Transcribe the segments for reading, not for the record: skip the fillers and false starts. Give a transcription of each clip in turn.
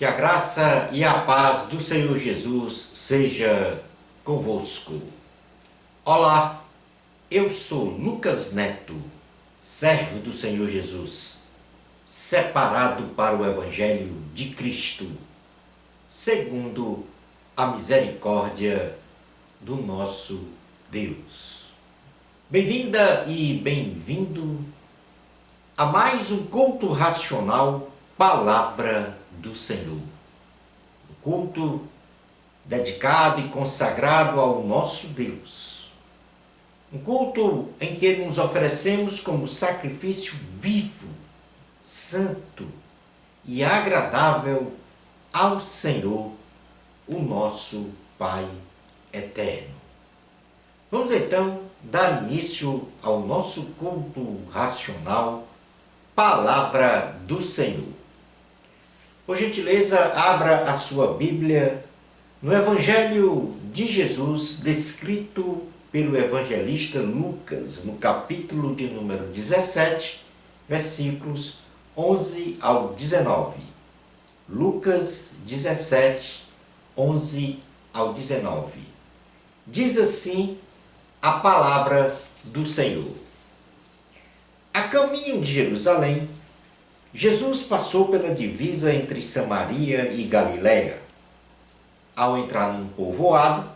Que a graça e a paz do Senhor Jesus seja convosco. Olá, eu sou Lucas Neto, servo do Senhor Jesus, separado para o Evangelho de Cristo, segundo a misericórdia do nosso Deus. Bem-vinda e bem-vindo a mais um culto racional, Palavra do Senhor. Um culto dedicado e consagrado ao nosso Deus. Um culto em que nos oferecemos como sacrifício vivo, santo e agradável ao Senhor, o nosso Pai eterno. Vamos então dar início ao nosso culto racional, Palavra do Senhor. Por gentileza, abra a sua Bíblia no Evangelho de Jesus, descrito pelo evangelista Lucas, no capítulo de número 17, versículos 11 ao 19. Lucas 17, 11 ao 19. Diz assim a palavra do Senhor. A caminho de Jerusalém, Jesus passou pela divisa entre Samaria e Galiléia. Ao entrar num povoado,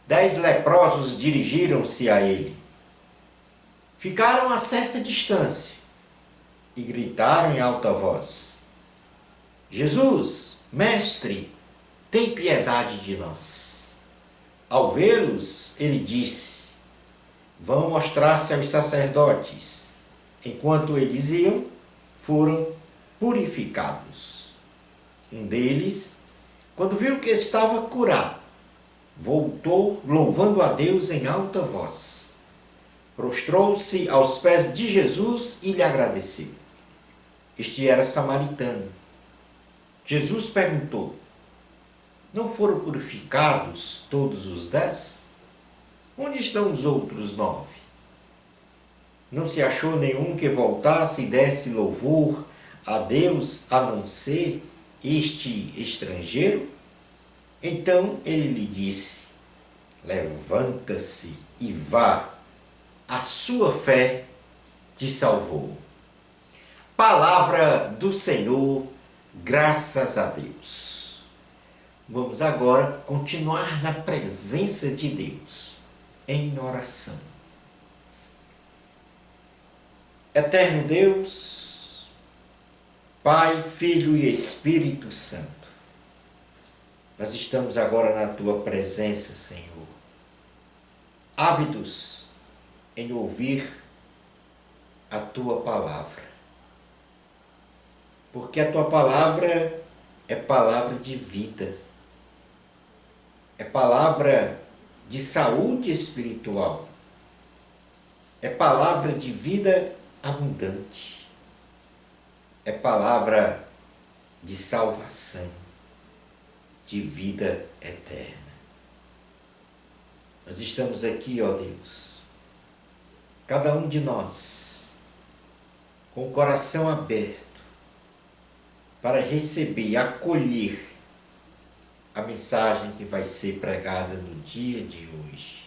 10 leprosos dirigiram-se a ele. Ficaram a certa distância e gritaram em alta voz: Jesus, mestre, tem piedade de nós. Ao vê-los, ele disse: vão mostrar-se aos sacerdotes. Enquanto eles iam, foram purificados. Um deles, quando viu que estava curado, voltou louvando a Deus em alta voz. Prostrou-se aos pés de Jesus e lhe agradeceu. Este era samaritano. Jesus perguntou: não foram purificados todos os 10? Onde estão os outros 9? Não se achou nenhum que voltasse e desse louvor a Deus, a não ser este estrangeiro? Então ele lhe disse: levanta-se e vá, a sua fé te salvou. Palavra do Senhor, graças a Deus. Vamos agora continuar na presença de Deus, em oração. Eterno Deus, Pai, Filho e Espírito Santo, nós estamos agora na Tua presença, Senhor, ávidos em ouvir a Tua palavra, porque a Tua palavra é palavra de vida, é palavra de saúde espiritual, é palavra de vida abundante, é palavra de salvação, de vida eterna. Nós estamos aqui, ó Deus, cada um de nós, com o coração aberto, para receber e acolher a mensagem que vai ser pregada no dia de hoje.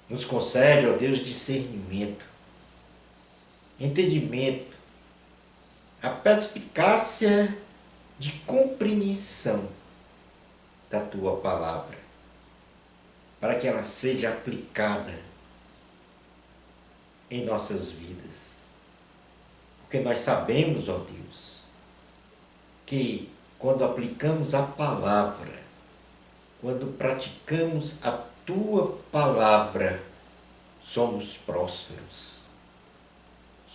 Nos concede, ó Deus, discernimento, entendimento, a perspicácia de compreensão da Tua palavra, para que ela seja aplicada em nossas vidas. Porque nós sabemos, ó Deus, que quando aplicamos a palavra, quando praticamos a Tua palavra, somos prósperos.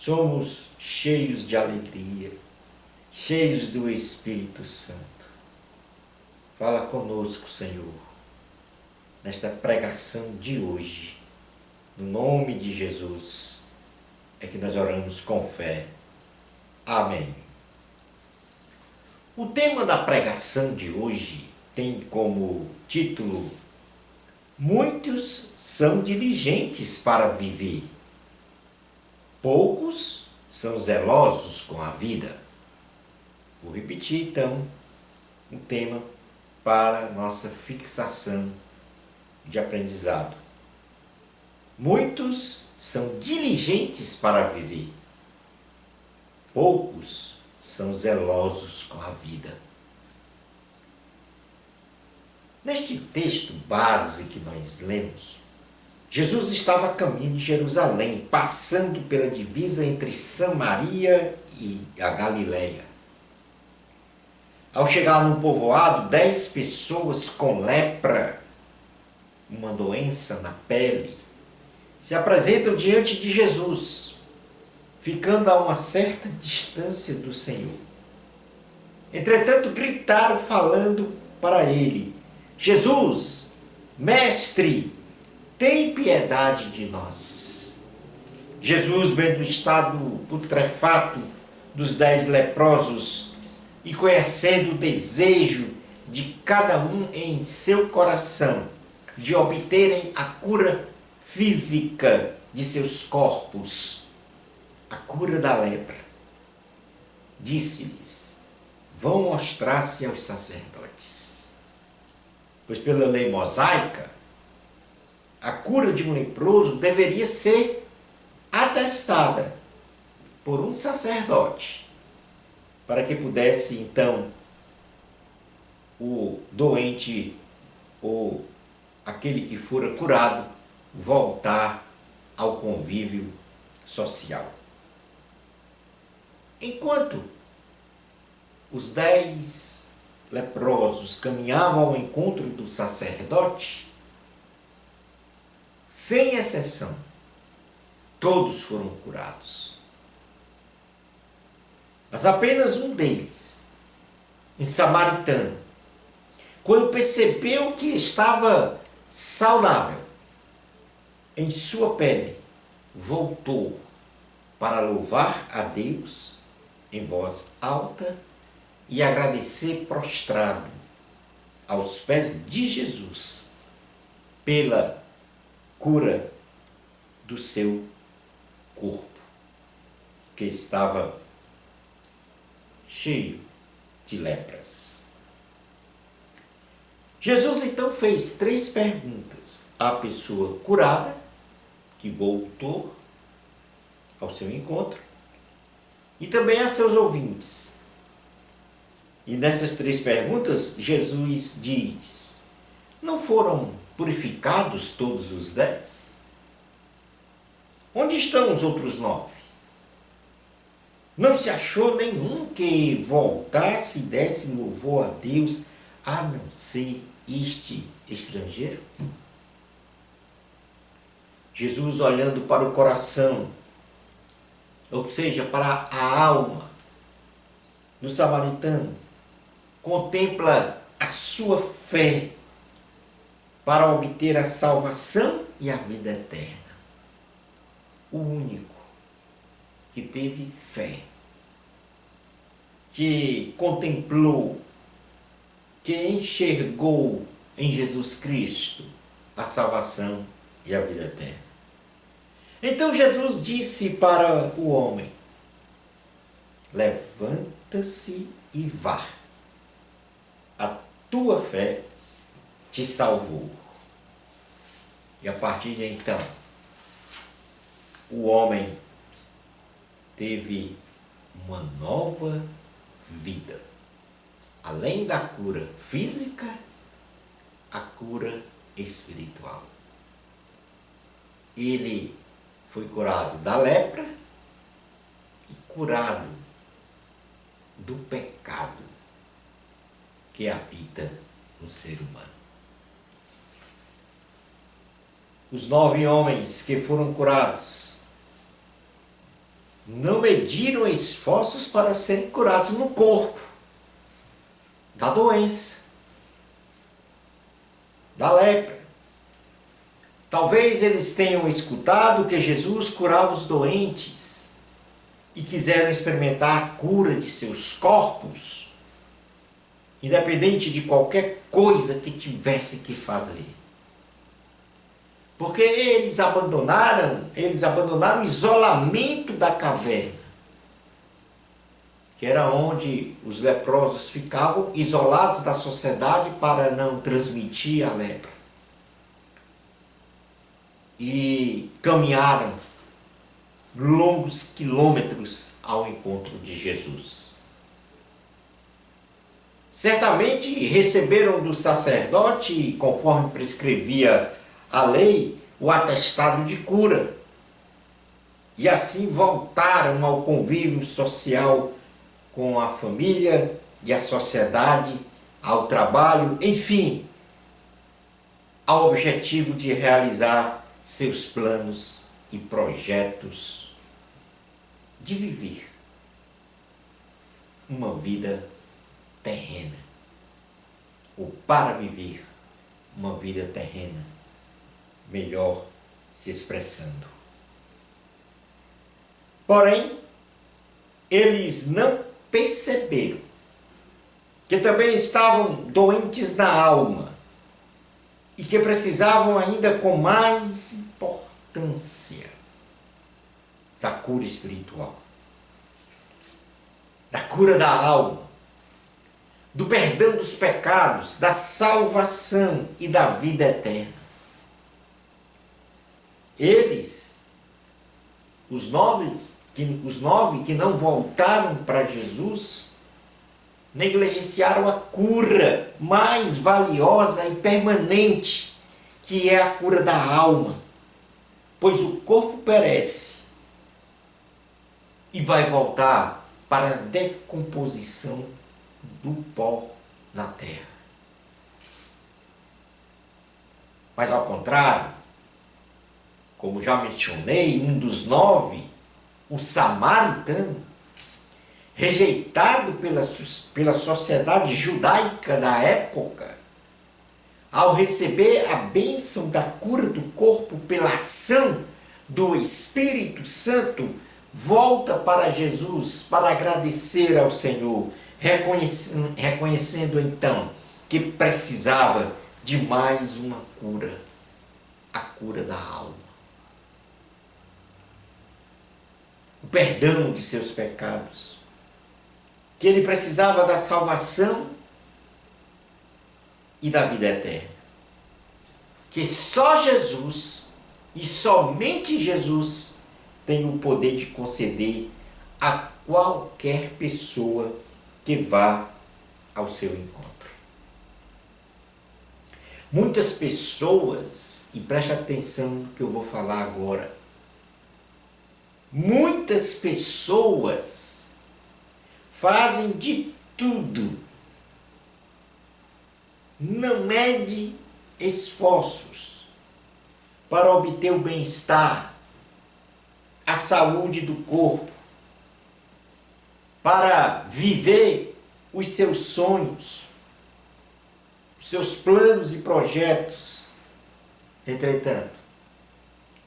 Somos cheios de alegria, cheios do Espírito Santo. Fala conosco, Senhor, nesta pregação de hoje. No nome de Jesus é que nós oramos com fé. Amém. O tema da pregação de hoje tem como título: muitos são diligentes para viver, poucos são zelosos com a vida. Vou repetir então um tema para nossa fixação de aprendizado. Muitos são diligentes para viver, poucos são zelosos com a vida. Neste texto base que nós lemos, Jesus estava a caminho de Jerusalém, passando pela divisa entre Samaria e a Galileia. Ao chegar num povoado, 10 pessoas com lepra, uma doença na pele, se apresentam diante de Jesus, ficando a uma certa distância do Senhor. Entretanto, gritaram falando para ele: Jesus, mestre, tem piedade de nós. Jesus, vendo o estado putrefato dos 10 leprosos e conhecendo o desejo de cada um em seu coração de obterem a cura física de seus corpos, a cura da lepra, disse-lhes: vão mostrar-se aos sacerdotes. Pois pela lei mosaica, a cura de um leproso deveria ser atestada por um sacerdote, para que pudesse então o doente ou aquele que fora curado voltar ao convívio social. Enquanto os 10 leprosos caminhavam ao encontro do sacerdote, sem exceção, todos foram curados. Mas apenas um deles, um samaritano, quando percebeu que estava saudável em sua pele, voltou para louvar a Deus em voz alta e agradecer prostrado aos pés de Jesus pela cura do seu corpo, que estava cheio de lepras. Jesus então fez 3 perguntas à pessoa curada, que voltou ao seu encontro, e também a seus ouvintes. E nessas 3 perguntas, Jesus diz: não foram purificados todos os 10? Onde estão os outros 9? Não se achou nenhum que voltasse e desse louvor a Deus, a não ser este estrangeiro? Jesus, olhando para o coração, ou seja, para a alma do samaritano, contempla a sua fé para obter a salvação e a vida eterna. O único que teve fé, que contemplou, que enxergou em Jesus Cristo a salvação e a vida eterna. Então Jesus disse para o homem: levanta-se e vá, a tua fé te salvou. E a partir de então, o homem teve uma nova vida. Além da cura física, a cura espiritual. Ele foi curado da lepra e curado do pecado que habita no ser humano. Os 9 homens que foram curados não mediram esforços para serem curados no corpo da doença, da lepra. Talvez eles tenham escutado que Jesus curava os doentes e quiseram experimentar a cura de seus corpos, independente de qualquer coisa que tivesse que fazer. Porque eles abandonaram o isolamento da caverna que era onde os leprosos ficavam isolados da sociedade para não transmitir a lepra. E caminharam longos quilômetros ao encontro de Jesus. Certamente receberam do sacerdote, conforme prescrevia a lei, o atestado de cura. E assim voltaram ao convívio social com a família e a sociedade, ao trabalho, enfim, ao objetivo de realizar seus planos e projetos de viver uma vida terrena, ou para viver uma vida terrena, melhor se expressando. Porém, eles não perceberam que também estavam doentes na alma e que precisavam ainda com mais importância da cura espiritual, da cura da alma, do perdão dos pecados, da salvação e da vida eterna. Eles, os nove que não voltaram para Jesus, negligenciaram a cura mais valiosa e permanente, que é a cura da alma, pois o corpo perece e vai voltar para a decomposição do pó na terra. Mas ao contrário, como já mencionei, um dos 9, o samaritano, rejeitado pela sociedade judaica da época, ao receber a bênção da cura do corpo pela ação do Espírito Santo, volta para Jesus para agradecer ao Senhor, reconhecendo então que precisava de mais uma cura, a cura da alma. O perdão de seus pecados, que ele precisava da salvação e da vida eterna, que só Jesus e somente Jesus tem o poder de conceder a qualquer pessoa que vá ao seu encontro. Muitas pessoas, e preste atenção no que eu vou falar agora, muitas pessoas fazem de tudo, não mede esforços para obter o bem-estar, a saúde do corpo, para viver os seus sonhos, os seus planos e projetos. Entretanto,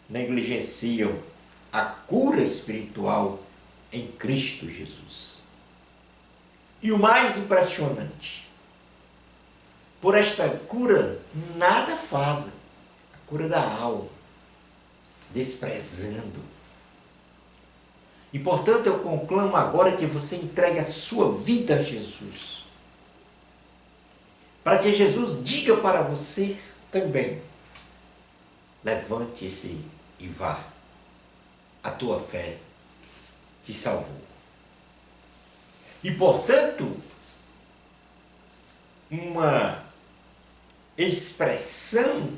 negligenciam a cura espiritual em Cristo Jesus. E o mais impressionante, por esta cura nada fazem, a cura da alma, desprezando. E portanto eu conclamo agora que você entregue a sua vida a Jesus, para que Jesus diga para você também: levante-se e vá, a tua fé te salvou. E portanto, uma expressão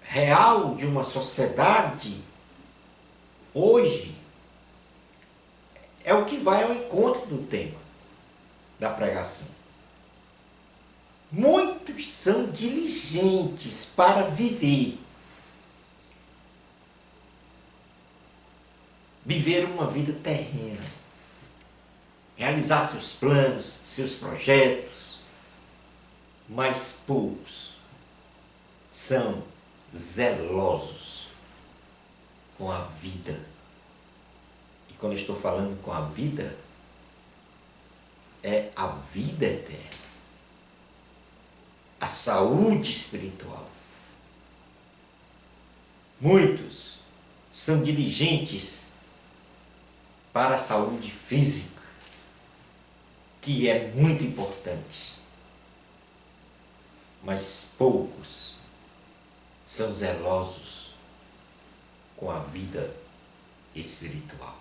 real de uma sociedade hoje é o que vai ao encontro do tema da pregação. Muitos são diligentes para viver uma vida terrena, realizar seus planos, seus projetos, mas poucos são zelosos com a vida. E quando eu estou falando com a vida, é a vida eterna, a saúde espiritual. Muitos são diligentes para a saúde física, que é muito importante. Mas poucos são zelosos com a vida espiritual.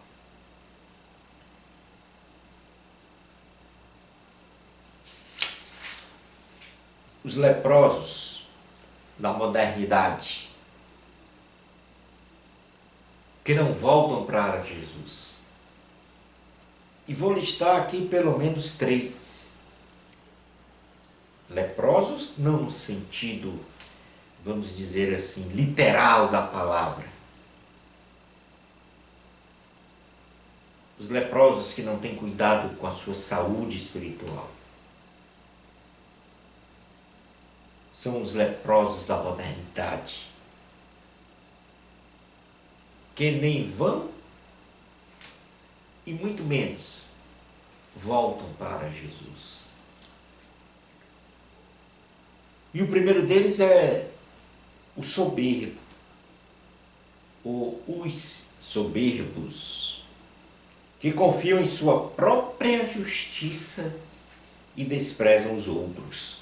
Os leprosos da modernidade que não voltam para Jesus. E vou listar aqui pelo menos 3. Leprosos, não no sentido, vamos dizer assim, literal da palavra. Os leprosos que não têm cuidado com a sua saúde espiritual. São os leprosos da modernidade, que nem vão e muito menos voltam para Jesus. E o primeiro deles é o soberbo, ou os soberbos, que confiam em sua própria justiça e desprezam os outros.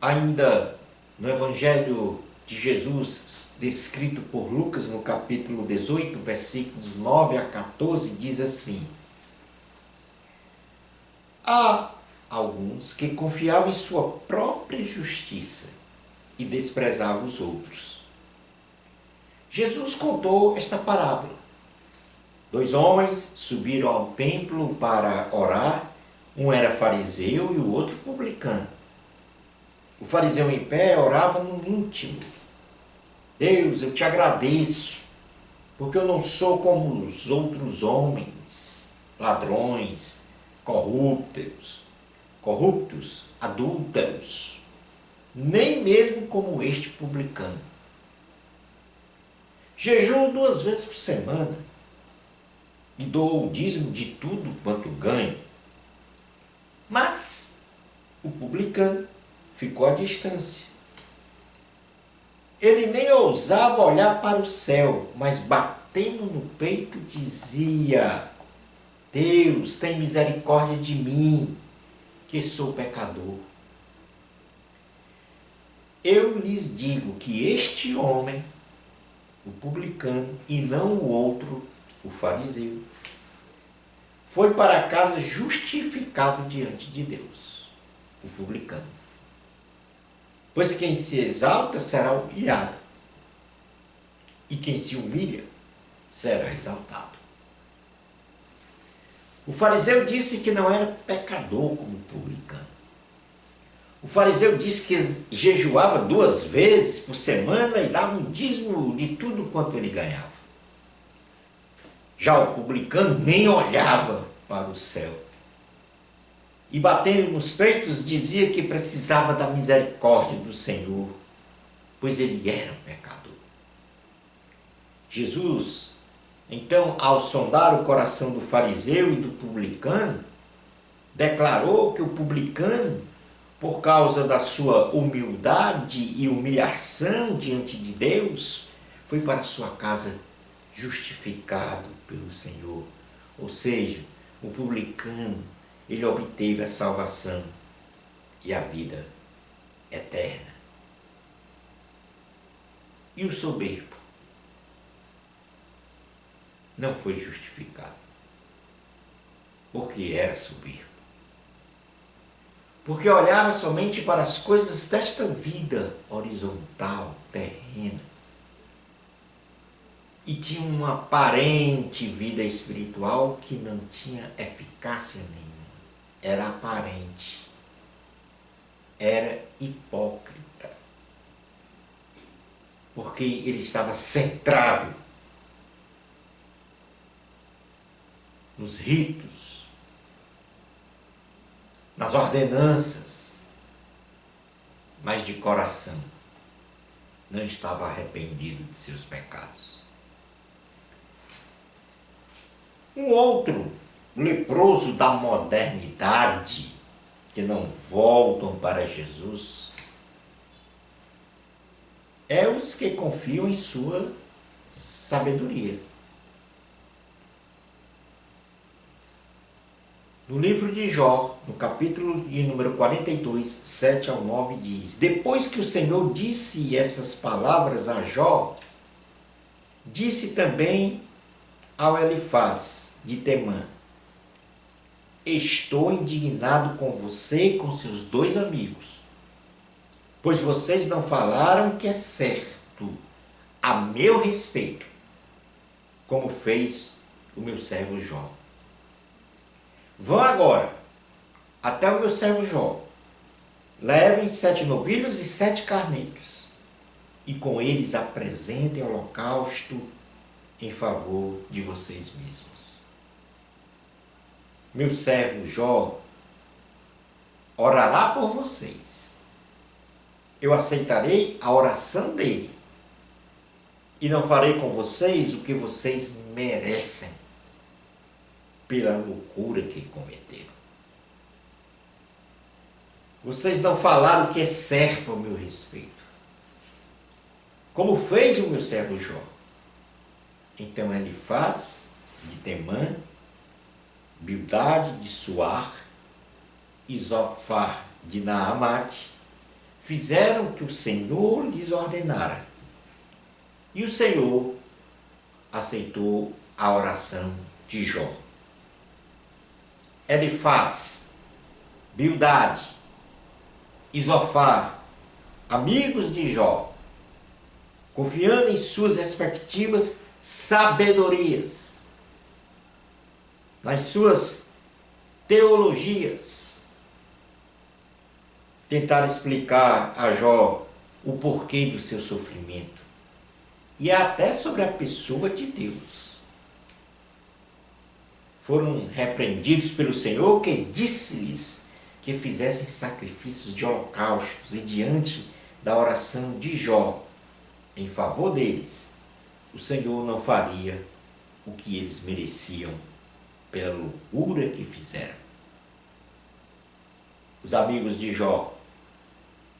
Ainda no Evangelho de Jesus, descrito por Lucas no capítulo 18, versículos 9 a 14, diz assim: há alguns que confiavam em sua própria justiça e desprezavam os outros. Jesus contou esta parábola. 2 homens subiram ao templo para orar, um era fariseu e o outro publicano. O fariseu em pé orava no íntimo: Deus, eu te agradeço, porque eu não sou como os outros homens, ladrões, corruptos, adúlteros, nem mesmo como este publicano. Jejuo 2 vezes por semana e dou o dízimo de tudo quanto ganho. Mas o publicano ficou à distância. Ele nem ousava olhar para o céu, mas batendo no peito dizia: Deus, tem misericórdia de mim, que sou pecador. Eu lhes digo que este homem, o publicano, e não o outro, o fariseu, foi para casa justificado diante de Deus, o publicano. Pois quem se exalta será humilhado, e quem se humilha será exaltado. O fariseu disse que não era pecador como o publicano. O fariseu disse que jejuava 2 vezes por semana e dava um dízimo de tudo quanto ele ganhava. Já o publicano nem olhava para o céu. E batendo nos peitos dizia que precisava da misericórdia do Senhor, pois ele era um pecador. Jesus, então, ao sondar o coração do fariseu e do publicano, declarou que o publicano, por causa da sua humildade e humilhação diante de Deus, foi para sua casa justificado pelo Senhor. Ou seja, o publicano, ele obteve a salvação e a vida eterna. E o soberbo não foi justificado, porque era soberbo. Porque olhava somente para as coisas desta vida horizontal, terrena, e tinha uma aparente vida espiritual que não tinha eficácia nenhuma. Era aparente, era hipócrita, porque ele estava centrado nos ritos, nas ordenanças, mas de coração não estava arrependido de seus pecados. Um outro leproso da modernidade, que não voltam para Jesus, é os que confiam em sua sabedoria. No livro de Jó, no capítulo de número 42, 7 ao 9, diz: Depois que o Senhor disse essas palavras a Jó, disse também ao Elifaz de Temã: Estou indignado com você e com seus dois amigos, pois vocês não falaram o que é certo a meu respeito, como fez o meu servo Jó. Vão agora até o meu servo Jó, levem 7 novilhos e 7 carneiros, e com eles apresentem holocausto em favor de vocês mesmos. Meu servo Jó orará por vocês. Eu aceitarei a oração dele e não farei com vocês o que vocês merecem pela loucura que cometeram. Vocês não falaram o que é certo ao meu respeito, como fez o meu servo Jó. Então Elifaz de Temã, Bildade de Suar e Zofar de Naamate fizeram o que o Senhor lhes ordenara. E o Senhor aceitou a oração de Jó. Elifaz, Bildade e Zofar, amigos de Jó, confiando em suas respectivas sabedorias, nas suas teologias, tentaram explicar a Jó o porquê do seu sofrimento e até sobre a pessoa de Deus. Foram repreendidos pelo Senhor, que disse-lhes que fizessem sacrifícios de holocaustos, e diante da oração de Jó em favor deles, o Senhor não faria o que eles mereciam pela loucura que fizeram. Os amigos de Jó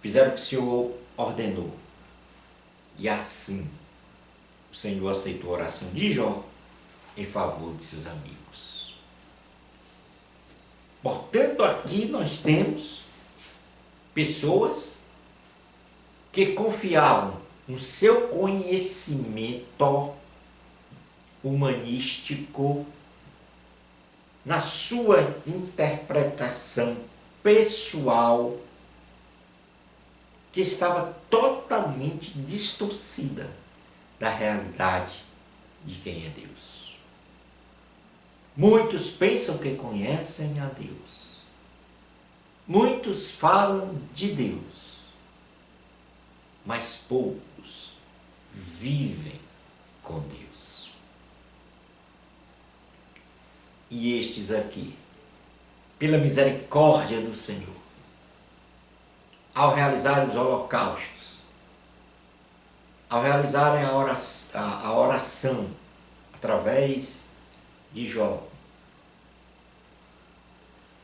fizeram o que o Senhor ordenou, e assim o Senhor aceitou a oração de Jó em favor de seus amigos. Portanto, aqui nós temos pessoas que confiavam no seu conhecimento humanístico, na sua interpretação pessoal, que estava totalmente distorcida da realidade de quem é Deus. Muitos pensam que conhecem a Deus. Muitos falam de Deus, mas poucos vivem com Deus. E estes aqui, pela misericórdia do Senhor, ao realizarem os holocaustos, ao realizarem a oração através de Jó,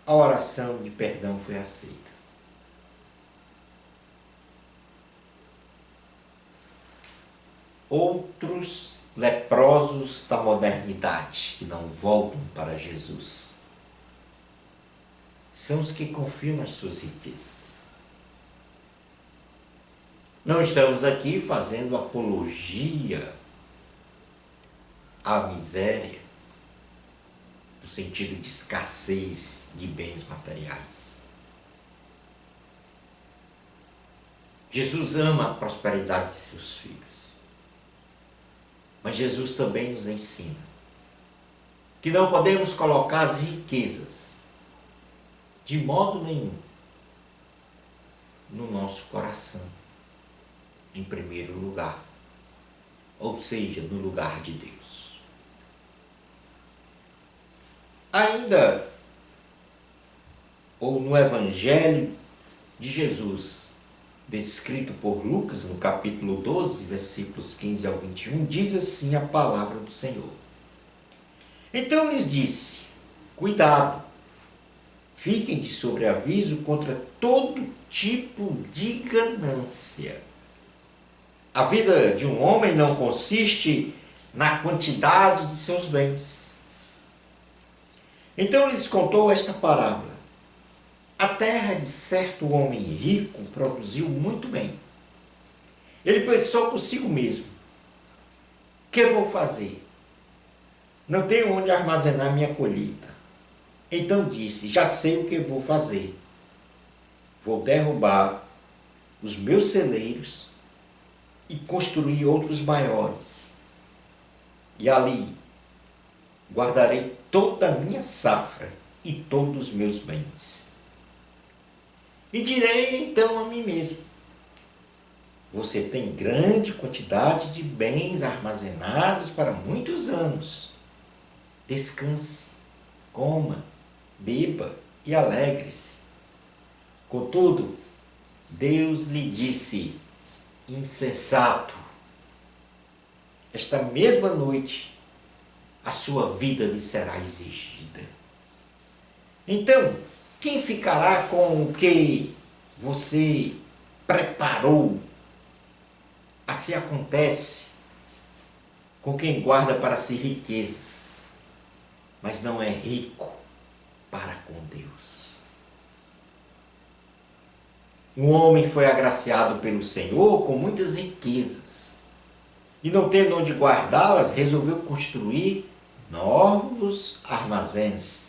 a oração de perdão foi aceita. Outros leprosos da modernidade que não voltam para Jesus são os que confiam nas suas riquezas. Não estamos aqui fazendo apologia à miséria, no sentido de escassez de bens materiais. Jesus ama a prosperidade de seus filhos, mas Jesus também nos ensina que não podemos colocar as riquezas de modo nenhum no nosso coração em primeiro lugar, ou seja, no lugar de Deus. Ainda, ou no Evangelho de Jesus, descrito por Lucas, no capítulo 12, versículos 15 ao 21, diz assim a palavra do Senhor. Então lhes disse: cuidado, fiquem de sobreaviso contra todo tipo de ganância. A vida de um homem não consiste na quantidade de seus bens. Então lhes contou esta parábola. A terra de certo homem rico produziu muito bem. Ele pensou consigo mesmo: que vou fazer? Não tenho onde armazenar minha colheita. Então disse: já sei o que vou fazer. Vou derrubar os meus celeiros e construir outros maiores. E ali guardarei toda a minha safra e todos os meus bens. E direi então a mim mesmo: você tem grande quantidade de bens armazenados para muitos anos. Descanse, coma, beba e alegre-se. Contudo, Deus lhe disse: insensato, esta mesma noite a sua vida lhe será exigida. Então, quem ficará com o que você preparou? Assim acontece com quem guarda para si riquezas, mas não é rico para com Deus. Um homem foi agraciado pelo Senhor com muitas riquezas, e não tendo onde guardá-las, resolveu construir novos armazéns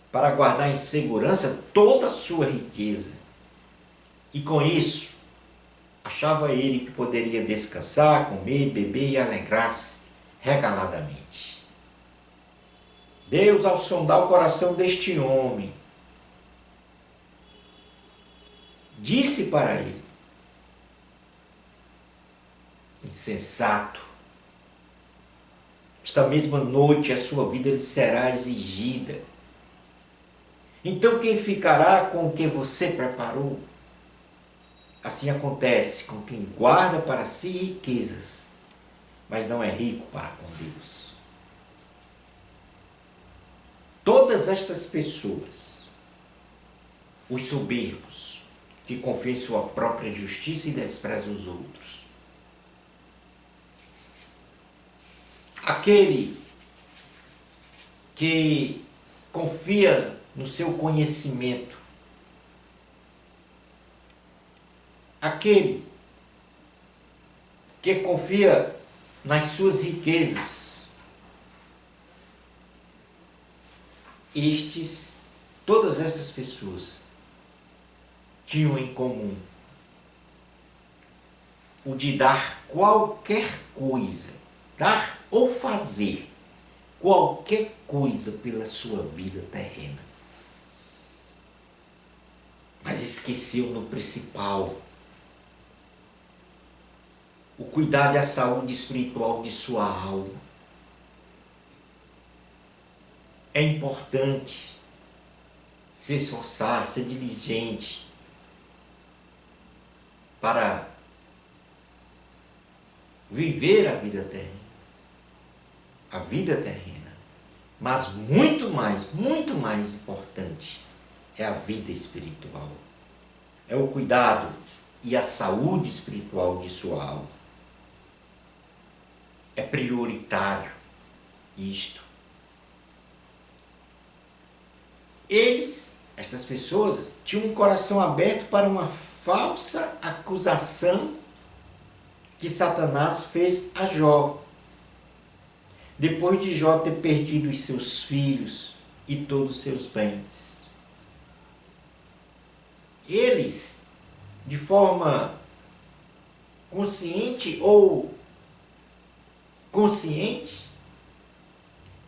para guardar em segurança toda a sua riqueza. E com isso, achava ele que poderia descansar, comer, beber e alegrar-se regaladamente. Deus, ao sondar o coração deste homem, disse para ele: insensato, esta mesma noite a sua vida lhe será exigida. Então quem ficará com o que você preparou? Assim acontece com quem guarda para si riquezas, mas não é rico para com Deus. Todas estas pessoas, os soberbos, que confiam em sua própria justiça e desprezam os outros. Aquele que confia no seu conhecimento. Aquele que confia nas suas riquezas. Todas essas pessoas tinham em comum o de dar qualquer coisa, dar ou fazer qualquer coisa pela sua vida terrena. Mas esqueceu no principal: o cuidar da saúde espiritual de sua alma. É importante se esforçar, ser diligente para viver a vida terrena. A vida terrena. Mas muito mais importante é a vida espiritual. É o cuidado e a saúde espiritual de sua alma. É prioritário isto. Estas pessoas, tinham um coração aberto para uma falsa acusação que Satanás fez a Jó, depois de Jó ter perdido os seus filhos e todos os seus bens. Eles, de forma consciente ou consciente,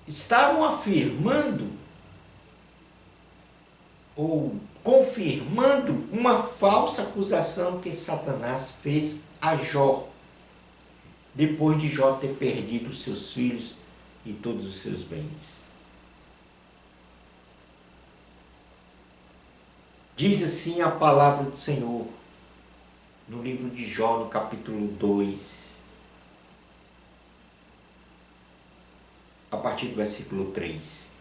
estavam afirmando ou confirmando uma falsa acusação que Satanás fez a Jó, depois de Jó ter perdido os seus filhos e todos os seus bens. Diz assim a palavra do Senhor, no livro de Jó, no capítulo 2, a partir do versículo 3.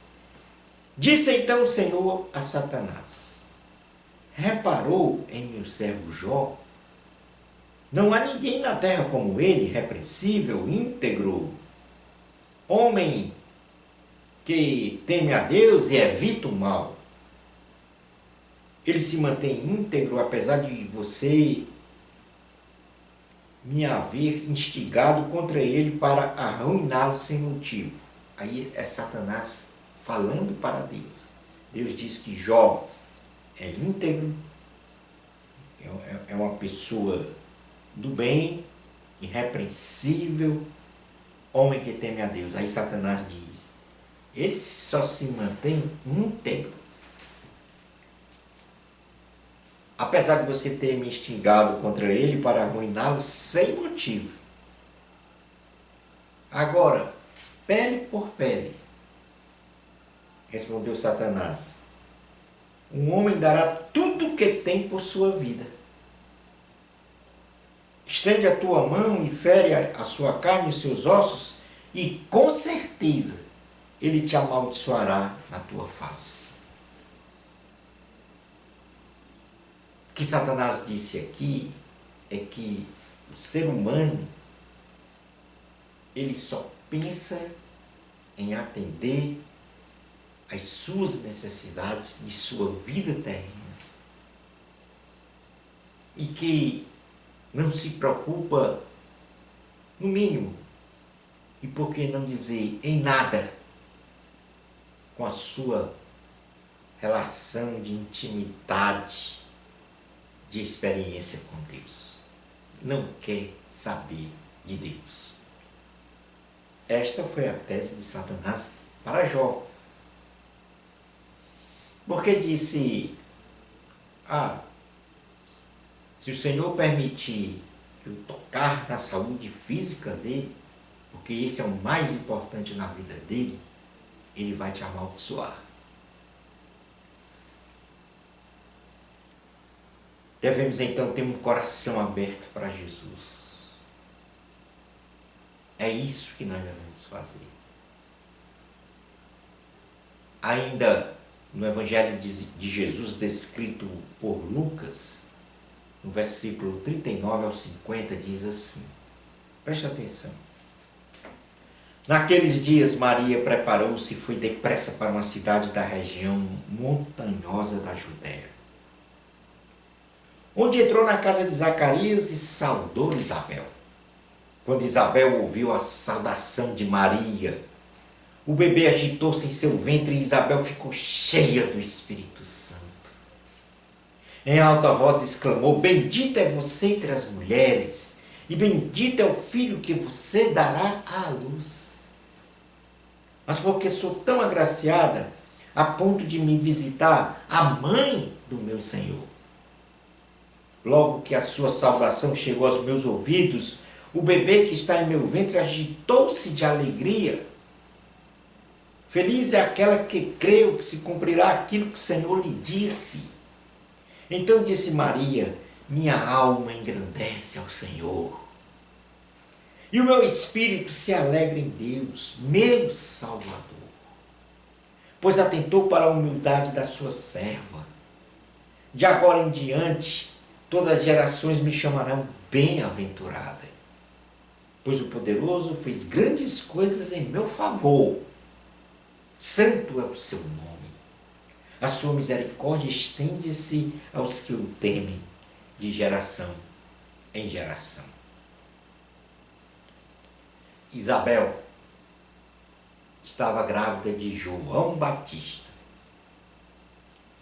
Disse então o Senhor a Satanás: reparou em meu servo Jó? Não há ninguém na terra como ele, repreensível, íntegro, homem que teme a Deus e evita o mal, ele se mantém íntegro apesar de você me haver instigado contra ele para arruiná-lo sem motivo. Aí é Satanás falando para Deus. Deus diz que Jó é íntegro, é uma pessoa do bem, irrepreensível, homem que teme a Deus. Aí Satanás diz, ele só se mantém íntegro, apesar de você ter me instigado contra ele para arruiná-lo sem motivo. Agora, pele por pele, respondeu Satanás, um homem dará tudo o que tem por sua vida. Estende a tua mão e fere a sua carne e os seus ossos, e com certeza ele te amaldiçoará na tua face. O que Satanás disse aqui é que o ser humano, ele só pensa em atender às suas necessidades de sua vida terrena. E que não se preocupa, no mínimo, e por que não dizer em nada, com a sua relação de intimidade, de experiência com Deus. Não quer saber de Deus. Esta foi a tese de Satanás para Jó. Porque disse, se o Senhor permitir que eu tocar na saúde física dele, porque esse é o mais importante na vida dele, ele vai te amaldiçoar. Devemos então ter um coração aberto para Jesus. É isso que nós devemos fazer. Ainda no Evangelho de Jesus, descrito por Lucas, no versículo 39 ao 50, diz assim, preste atenção. Naqueles dias, Maria preparou-se e foi depressa para uma cidade da região montanhosa da Judéia, onde entrou na casa de Zacarias e saudou Isabel. Quando Isabel ouviu a saudação de Maria, o bebê agitou-se em seu ventre e Isabel ficou cheia do Espírito Santo. Em alta voz exclamou, bendita é você entre as mulheres, e bendito é o filho que você dará à luz. Mas porque sou tão agraciada, a ponto de me visitar a mãe do meu Senhor. Logo que a sua saudação chegou aos meus ouvidos, o bebê que está em meu ventre agitou-se de alegria. Feliz é aquela que creu que se cumprirá aquilo que o Senhor lhe disse. Então disse Maria, minha alma engrandece ao Senhor. E o meu espírito se alegra em Deus, meu Salvador. Pois atentou para a humildade da sua serva. De agora em diante, todas as gerações me chamarão bem-aventurada. Pois o Poderoso fez grandes coisas em meu favor. Santo é o seu nome. A sua misericórdia estende-se aos que o temem, de geração em geração. Isabel estava grávida de João Batista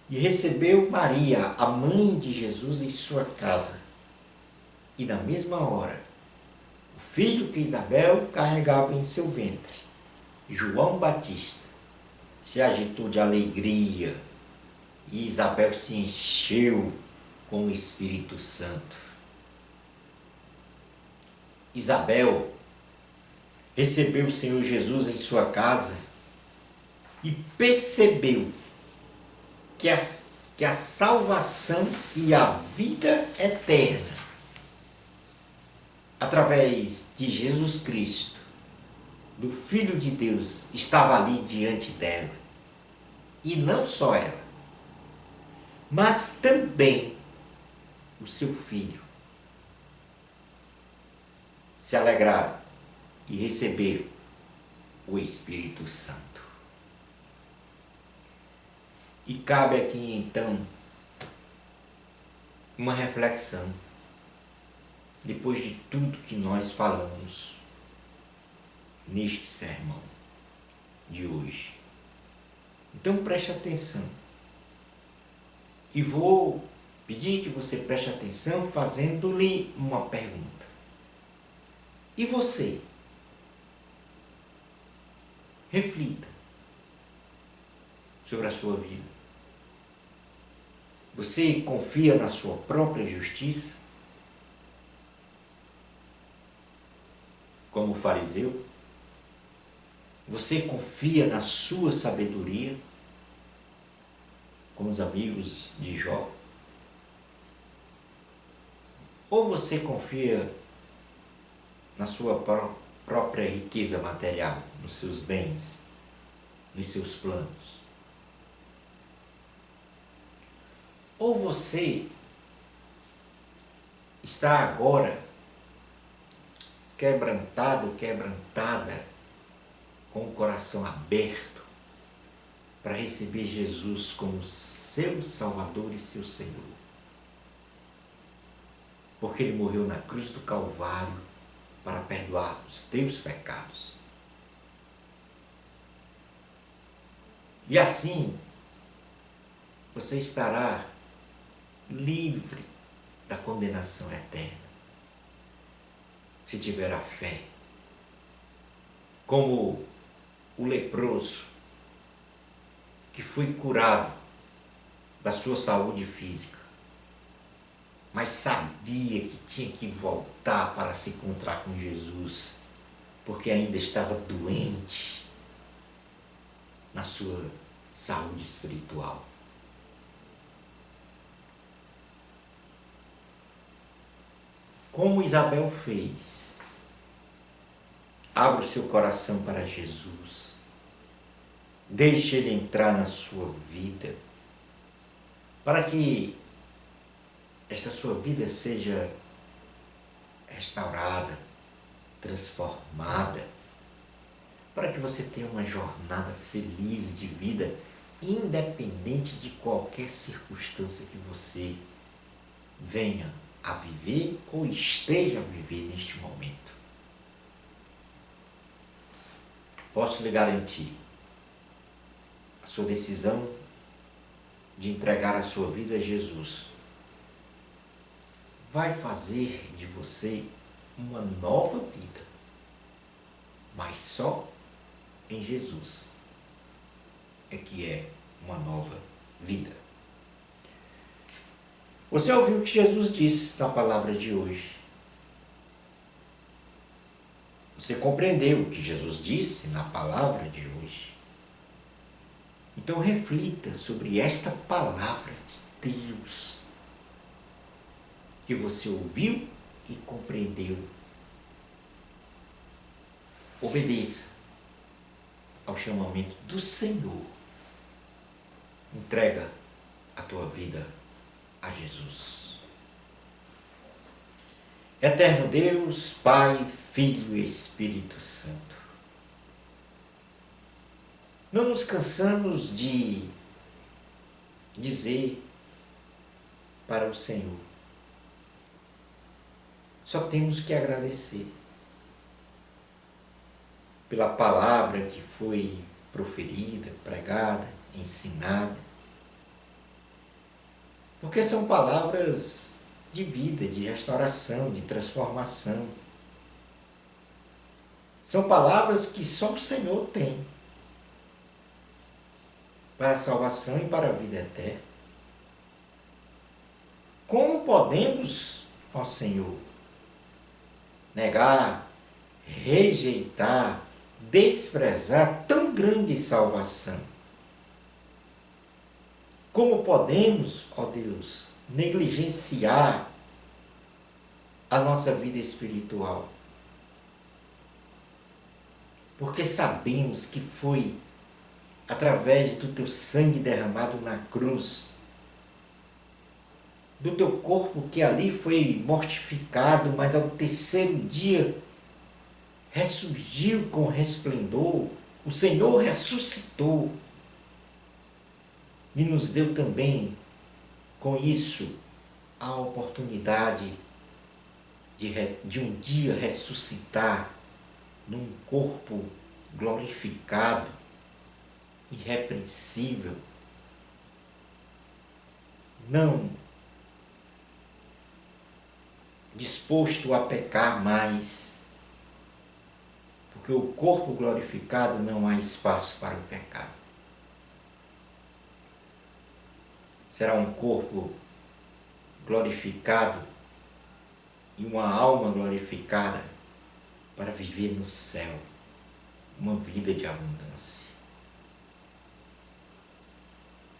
e recebeu Maria, a mãe de Jesus, em sua casa. E na mesma hora, o filho que Isabel carregava em seu ventre, João Batista, se agitou de alegria e Isabel se encheu com o Espírito Santo. Isabel recebeu o Senhor Jesus em sua casa e percebeu que a salvação e a vida eterna, através de Jesus Cristo, do Filho de Deus, estava ali diante dela. E não só ela, mas também o seu filho. Se alegraram e receberam o Espírito Santo. E cabe aqui então uma reflexão, depois de tudo que nós falamos neste sermão de hoje. Então preste atenção. E vou pedir que você preste atenção fazendo-lhe uma pergunta. E você? Reflita sobre a sua vida. Você confia na sua própria justiça? Como fariseu? Você confia na sua sabedoria? Como os amigos de Jó? Ou você confia na sua própria riqueza material, nos seus bens, nos seus planos? Ou você está agora quebrantado, quebrantada, com o coração aberto para receber Jesus como seu Salvador e seu Senhor? Porque Ele morreu na cruz do Calvário para perdoar os teus pecados. E assim, você estará livre da condenação eterna, se tiver a fé. Como o leproso que foi curado da sua saúde física, mas sabia que tinha que voltar para se encontrar com Jesus, porque ainda estava doente na sua saúde espiritual. Como Isabel fez, abra o seu coração para Jesus, deixe Ele entrar na sua vida, para que esta sua vida seja restaurada, transformada, para que você tenha uma jornada feliz de vida, independente de qualquer circunstância que você venha a viver ou esteja a viver neste momento. Posso lhe garantir, a sua decisão de entregar a sua vida a Jesus vai fazer de você uma nova vida, mas só em Jesus é que é uma nova vida. Você ouviu o que Jesus disse na palavra de hoje. Você compreendeu o que Jesus disse na palavra de hoje. Então reflita sobre esta palavra de Deus que você ouviu e compreendeu. Obedeça ao chamamento do Senhor. Entrega a tua vida a Jesus. Eterno Deus, Pai, Filho e Espírito Santo, não nos cansamos de dizer para o Senhor, só temos que agradecer pela palavra que foi proferida, pregada, ensinada, porque são palavras de vida, de restauração, de transformação. São palavras que só o Senhor tem para a salvação e para a vida eterna. Como podemos, ó Senhor, negar, rejeitar, desprezar tão grande salvação? Como podemos, ó Deus, negligenciar a nossa vida espiritual? Porque sabemos que foi através do teu sangue derramado na cruz, do teu corpo que ali foi mortificado, mas ao terceiro dia ressurgiu com resplendor, o Senhor ressuscitou. e nos deu também, com isso, a oportunidade de um dia ressuscitar num corpo glorificado, irrepreensível, não disposto a pecar mais, porque o corpo glorificado não há espaço para o pecado. Será um corpo glorificado e uma alma glorificada para viver no céu uma vida de abundância.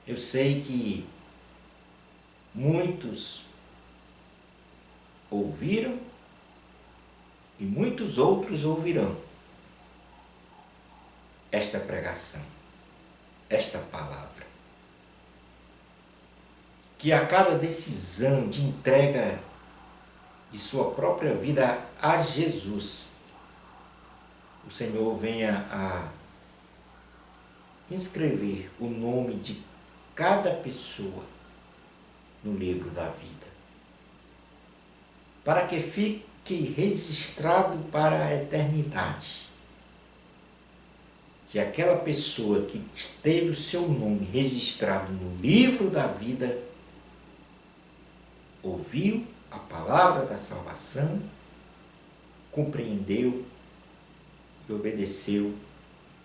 Eu sei que muitos ouviram e muitos outros ouvirão esta pregação, esta palavra. Que a cada decisão de entrega de sua própria vida a Jesus, o Senhor venha a inscrever o nome de cada pessoa no livro da vida, para que fique registrado para a eternidade que aquela pessoa que teve o seu nome registrado no livro da vida ouviu a palavra da salvação, compreendeu e obedeceu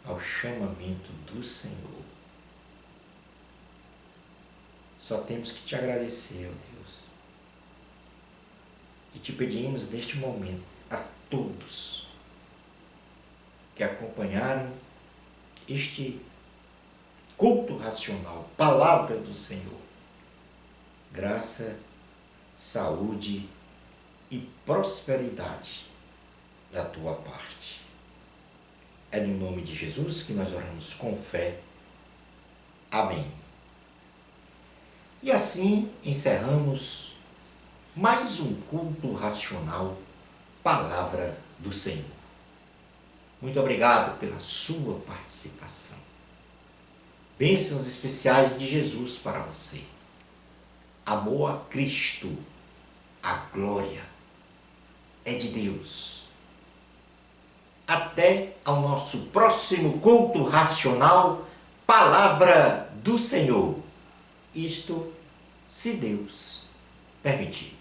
ao chamamento do Senhor. Só temos que te agradecer, ó Deus. E te pedimos neste momento a todos que acompanharam este culto racional, palavra do Senhor, graça, saúde e prosperidade da tua parte. É no nome de Jesus que nós oramos com fé. Amém. E assim encerramos mais um culto racional, palavra do Senhor. Muito obrigado pela sua participação. Bênçãos especiais de Jesus para você. Amor a Cristo, a glória é de Deus. Até ao nosso próximo culto racional, palavra do Senhor. Isto, se Deus permitir.